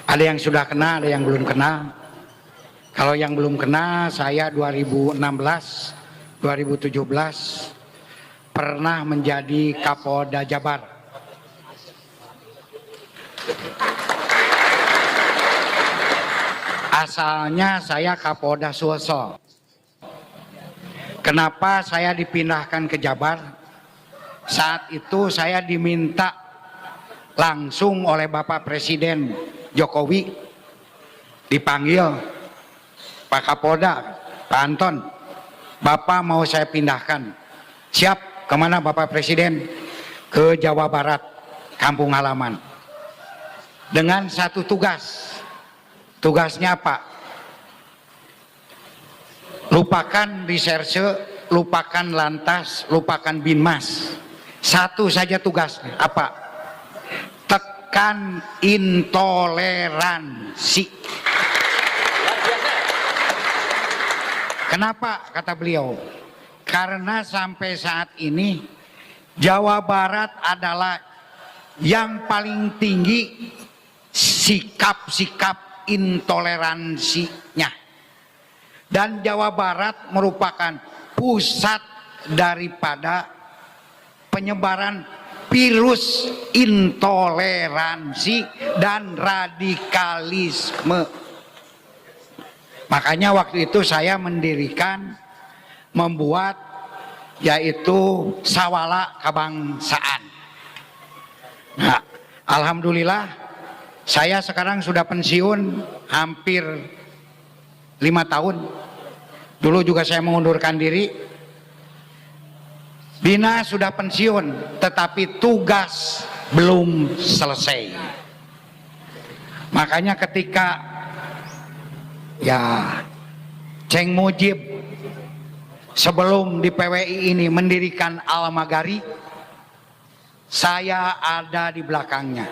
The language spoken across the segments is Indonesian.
Ada yang sudah kena, ada yang belum kena. Kalau yang belum kena, saya 2016, 2017 pernah menjadi Kapolda Jabar. Asalnya saya Kapolda Sulsel. Kenapa saya dipindahkan ke Jabar? Saat itu saya diminta langsung oleh Bapak Presiden Jokowi, dipanggil, Pak Kapolda, Pak Anton, Bapak mau saya pindahkan. Siap, kemana Bapak Presiden? Ke Jawa Barat, kampung halaman. Dengan satu tugas. Tugasnya apa? Lupakan reserse, lupakan lantas, lupakan binmas. Satu saja tugasnya, apa? Tekan intoleransi. Kenapa kata beliau? Karena sampai saat ini Jawa Barat adalah yang paling tinggi sikap-sikap intoleransinya. Dan Jawa Barat merupakan pusat daripada penyebaran virus intoleransi dan radikalisme. Makanya waktu itu saya membuat yaitu Sawala Kebangsaan. Nah, alhamdulillah saya sekarang sudah pensiun hampir 5 tahun. Dulu juga saya mengundurkan diri. Bina sudah pensiun, tetapi tugas belum selesai. Makanya ketika Ceng Mujib sebelum di PWI ini mendirikan Al-Magari, saya ada di belakangnya.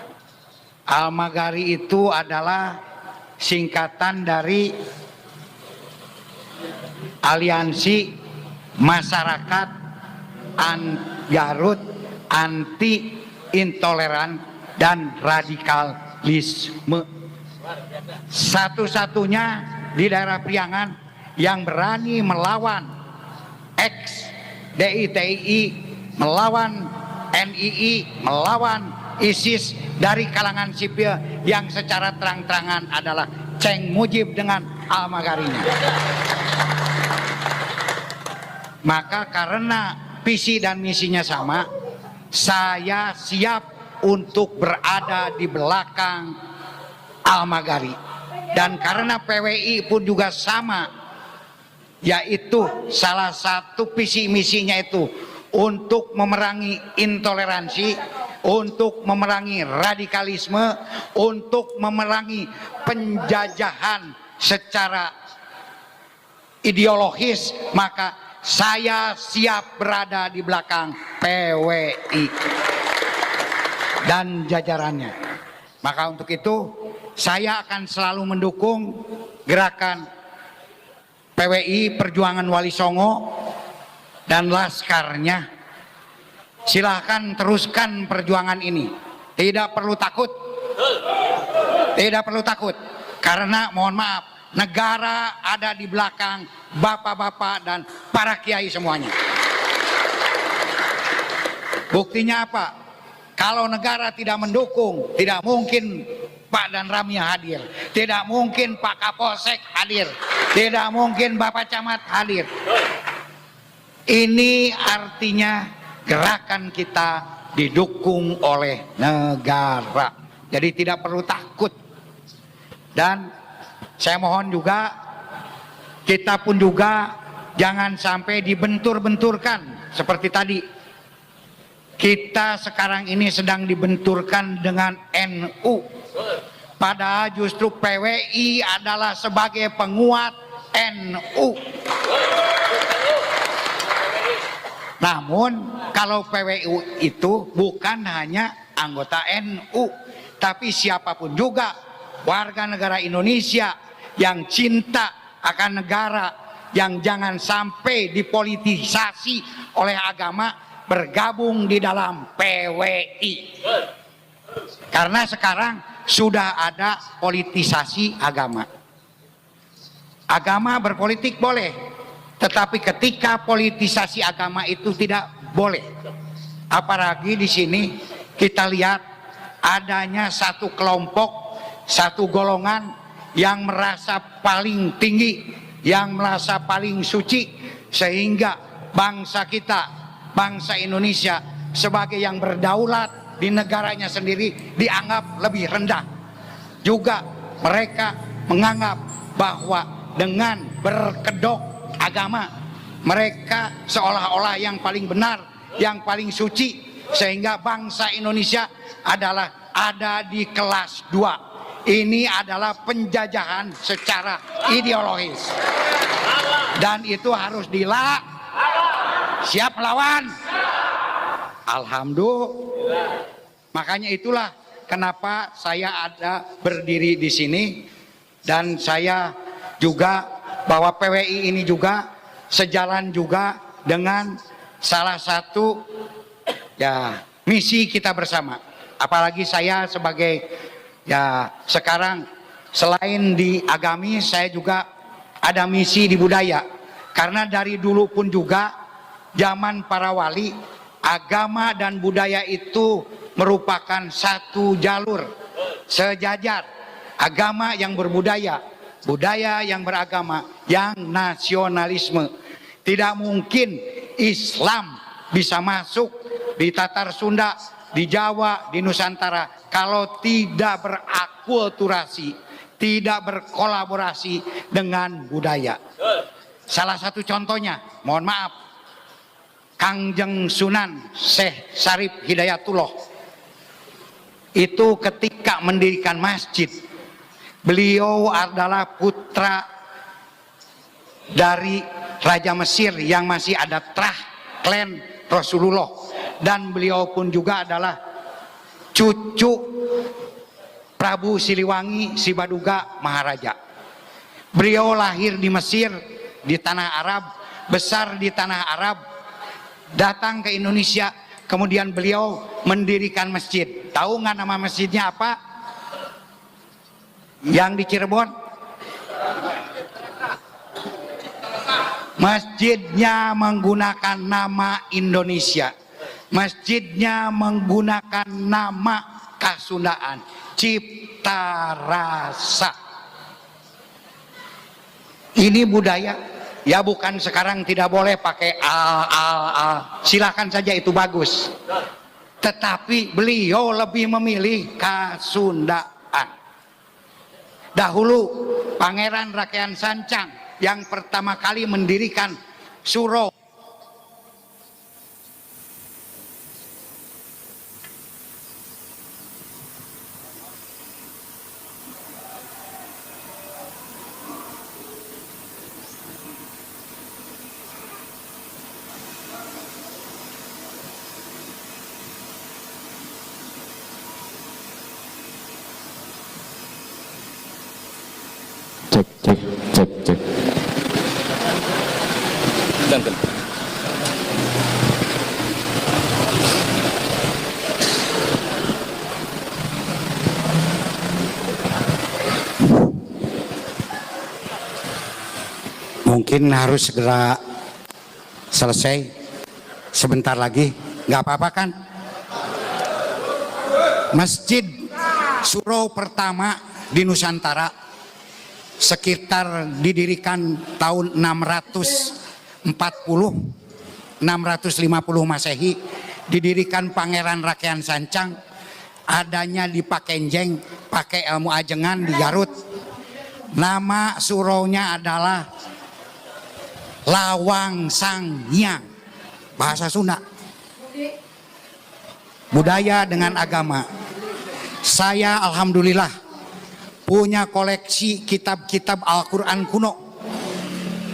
Al-Magari itu adalah singkatan dari Aliansi Masyarakat Garut Anti Intoleran dan Radikalisme. Satu-satunya di daerah Priangan yang berani melawan ex-DITI, melawan NII, melawan ISIS dari kalangan sipil yang secara terang-terangan adalah Ceng Mujib dengan Al-Magarinya. Maka karena visi dan misinya sama, saya siap untuk berada di belakang Al-Magari. Dan karena PWI pun juga sama, yaitu salah satu visi misinya itu untuk memerangi intoleransi, untuk memerangi radikalisme, untuk memerangi penjajahan secara ideologis, maka saya siap berada di belakang PWI dan jajarannya. Maka untuk itu saya akan selalu mendukung gerakan PWI Perjuangan Wali Songo dan laskarnya. Silahkan teruskan perjuangan ini. Tidak perlu takut. Tidak perlu takut. Karena mohon maaf, negara ada di belakang bapak-bapak dan para kiai semuanya. Buktinya apa? Kalau negara tidak mendukung, tidak mungkin Pak dan Ramya hadir, tidak mungkin Pak Kapolsek hadir, tidak mungkin Bapak Camat hadir. Ini artinya gerakan kita didukung oleh negara. Jadi tidak perlu takut. Dan saya mohon juga, kita pun juga jangan sampai dibentur-benturkan seperti tadi. Kita sekarang ini sedang dibenturkan dengan NU. Padahal justru PWI adalah sebagai penguat NU. Namun kalau PWI itu bukan hanya anggota NU, tapi siapapun juga warga negara Indonesia yang cinta akan negara, yang jangan sampai dipolitisasi oleh agama, bergabung di dalam PWI. Karena sekarang sudah ada politisasi agama. Agama berpolitik boleh, tetapi ketika politisasi agama itu tidak boleh. Apalagi di sini kita lihat adanya satu kelompok, satu golongan yang merasa paling tinggi, yang merasa paling suci, sehingga bangsa kita, bangsa Indonesia sebagai yang berdaulat di negaranya sendiri dianggap lebih rendah. Juga mereka menganggap bahwa dengan berkedok agama mereka seolah-olah yang paling benar, yang paling suci, sehingga bangsa Indonesia adalah ada di kelas 2. Ini adalah penjajahan secara ideologis dan itu harus siap melawan. Alhamdulillah. Makanya itulah kenapa saya ada berdiri di sini, dan saya juga bahwa PWI ini juga sejalan juga dengan salah satu ya misi kita bersama. Apalagi saya sebagai ya sekarang selain di agami, saya juga ada misi di budaya. Karena dari dulu pun juga zaman para wali, agama dan budaya itu merupakan satu jalur sejajar. Agama yang berbudaya, budaya yang beragama, yang nasionalisme. Tidak mungkin Islam bisa masuk di Tatar Sunda, di Jawa, di Nusantara kalau tidak berakulturasi, tidak berkolaborasi dengan budaya. Salah satu contohnya, mohon maaf, Kangjeng Sunan Syekh Syarif Hidayatullah itu ketika mendirikan masjid, beliau adalah putra dari Raja Mesir yang masih ada klan Rasulullah, dan beliau pun juga adalah cucu Prabu Siliwangi Sibaduga Maharaja. Beliau lahir di Mesir, di tanah Arab, besar di tanah Arab, datang ke Indonesia, kemudian beliau mendirikan masjid. Tahu nggak nama masjidnya apa? Yang di Cirebon? Masjidnya menggunakan nama Indonesia. Masjidnya menggunakan nama Kasundaan, Cipta Rasa. Ini budaya. Ya bukan sekarang tidak boleh pakai al, silakan saja, itu bagus. Tetapi beliau lebih memilih Kasundaan. Dahulu Pangeran Rakyat Sancang yang pertama kali mendirikan surau cek. Danten. Mungkin harus segera selesai sebentar lagi, nggak apa-apa kan? Masjid surau pertama di Nusantara sekitar didirikan tahun 650 Masehi, didirikan Pangeran Rakyat Sancang, adanya di Pakenjeng, pakai ilmu ajengan di Garut. Nama suraunya adalah Lawang Sanghyang, bahasa Sunda. Budaya dengan agama. Saya alhamdulillah punya koleksi kitab-kitab Al-Quran kuno,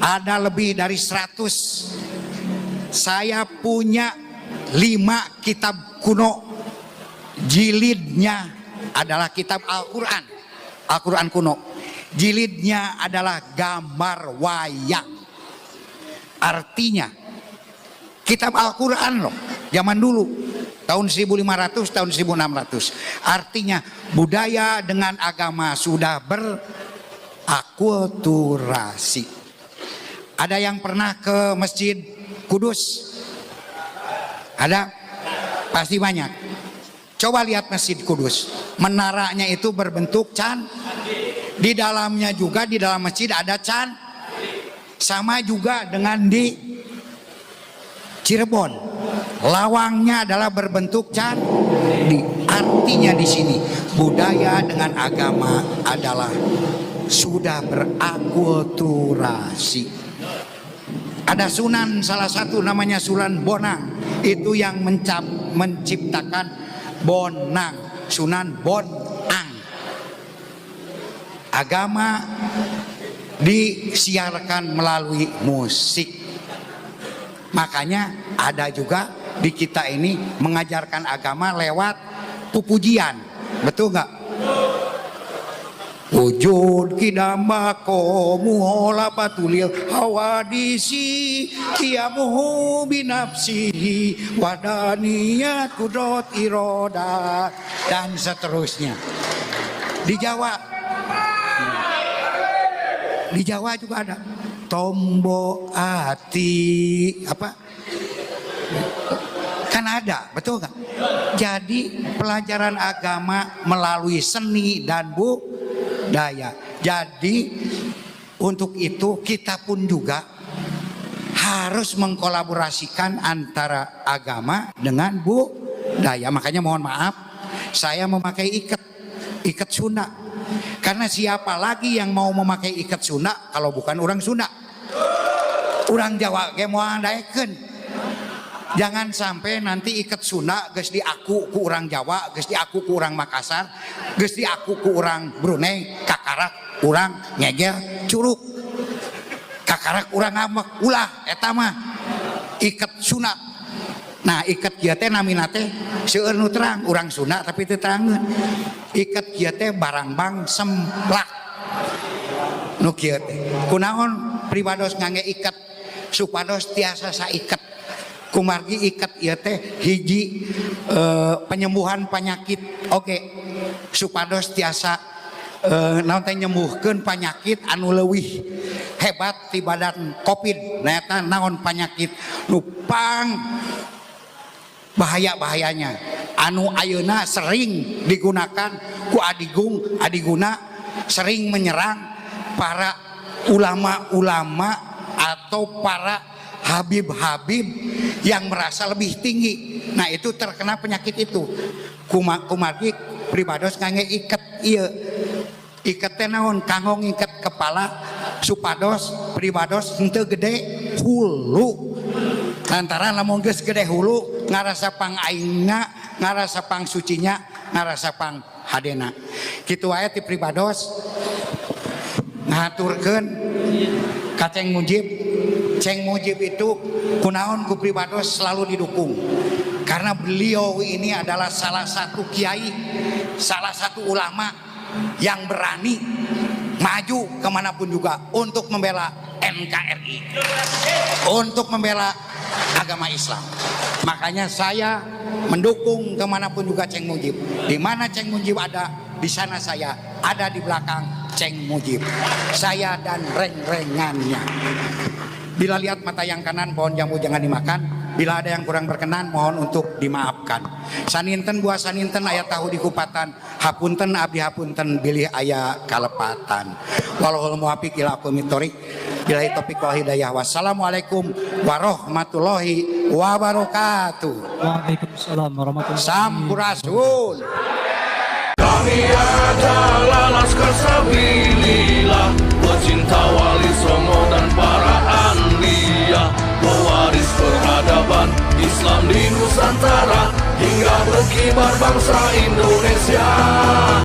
ada lebih dari 100. Saya punya 5 kitab kuno, jilidnya adalah kitab Al-Quran, Al-Quran kuno. Jilidnya adalah gambar wayang. Artinya kitab Al-Quran loh, zaman dulu tahun 1500, tahun 1600. Artinya budaya dengan agama sudah berakulturasi. Ada yang pernah ke Masjid Kudus? Ada? Pasti banyak. Coba lihat Masjid Kudus. Menaranya itu berbentuk di dalamnya juga, di dalam masjid ada sama juga dengan di Cirebon. Lawangnya adalah berbentuk artinya di sini budaya dengan agama adalah sudah berakulturasi. Ada Sunan salah satu namanya Sunan Bonang, itu yang menciptakan Bonang, Sunan Bonang. Agama disiarkan melalui musik. Makanya ada juga di kita ini mengajarkan agama lewat pujian. Betul nggak? Wujud kidamba muhola patulil hawadisi kiamuhu binafsihi wadaniyat kudrot iroda dan seterusnya. Di Jawa juga ada tombo ati apa kan ada, betul nggak? Jadi pelajaran agama melalui seni dan budaya. Jadi untuk itu kita pun juga harus mengkolaborasikan antara agama dengan budaya. Makanya mohon maaf, saya memakai ikat Sunda. Karena siapa lagi yang mau memakai ikat Sunda kalau bukan orang Sunda? Orang Jawa ge moal daekeun. Jangan sampai nanti ikat Sunda geus diaku ku orang Jawa, geus diaku ku orang Makassar, geus diaku ku orang Brunei, kakarak urang ngegel curug. Kakarak urang ngambek ulah eta mah ikat Sunda. Nah, ikat kieu teh namina teh seueur nu terang urang Sunda tapi teu terangkeun. Ikat kieu teh barang-bang semplak. Nu kieu teh. Kunaon pribados ngangge ikat supados tiasa saiket. Kumargi ikat ieu teh hiji penyembuhan penyakit oge. Supados tiasa naon teh nyembuhkeun penyakit anu leuwih hebat ti badan Covid. Nah eta naon penyakit nu bahaya-bahayanya anu ayeuna sering digunakan ku adiguna sering menyerang para ulama-ulama atau para habib-habib yang merasa lebih tinggi. Nah itu terkena penyakit itu. Kumargi pribados ngangge iket ieu. Iket teh naon? Kanggo ngiket kepala supados pribados henteu gede hulu. Lantaran lamun geus gede hulu ngarasa pang aingna, ngarasa pang sucinya, ngarasa pang hadena. Kitu wae ti pribados ngaturkeun ka Ceng Mujib. Ceng Mujib itu kunaon ku pribados selalu didukung. Karena beliau ini adalah salah satu kiai, salah satu ulama yang berani maju kemanapun juga untuk membela NKRI, untuk membela agama Islam. Makanya saya mendukung kemanapun juga Ceng Mujib. Di mana Ceng Mujib ada, di sana saya ada di belakang Ceng Mujib. Saya dan reng-rengannya. Bila lihat mata yang kanan, pohon jambu jangan dimakan. Bila ada yang kurang berkenan, mohon untuk dimaafkan. Saninten buah saninten aya tahu di kupatan. Hapunten abdi hapunten bilih aya kalepatan. Walahul muwaffiq ila aqwamit thoriq. Billahi taufiq wal hidayah. Wassalamualaikum warahmatullahi wabarakatuh. Waalaikumsalam warahmatullahi wabarakatuh. Sampurasun. Kami adalah Laskar Sabilillah, pecinta Wali Songo dan para anbiya, pewaris peradaban Islam di Nusantara hingga berkibar bangsa Indonesia.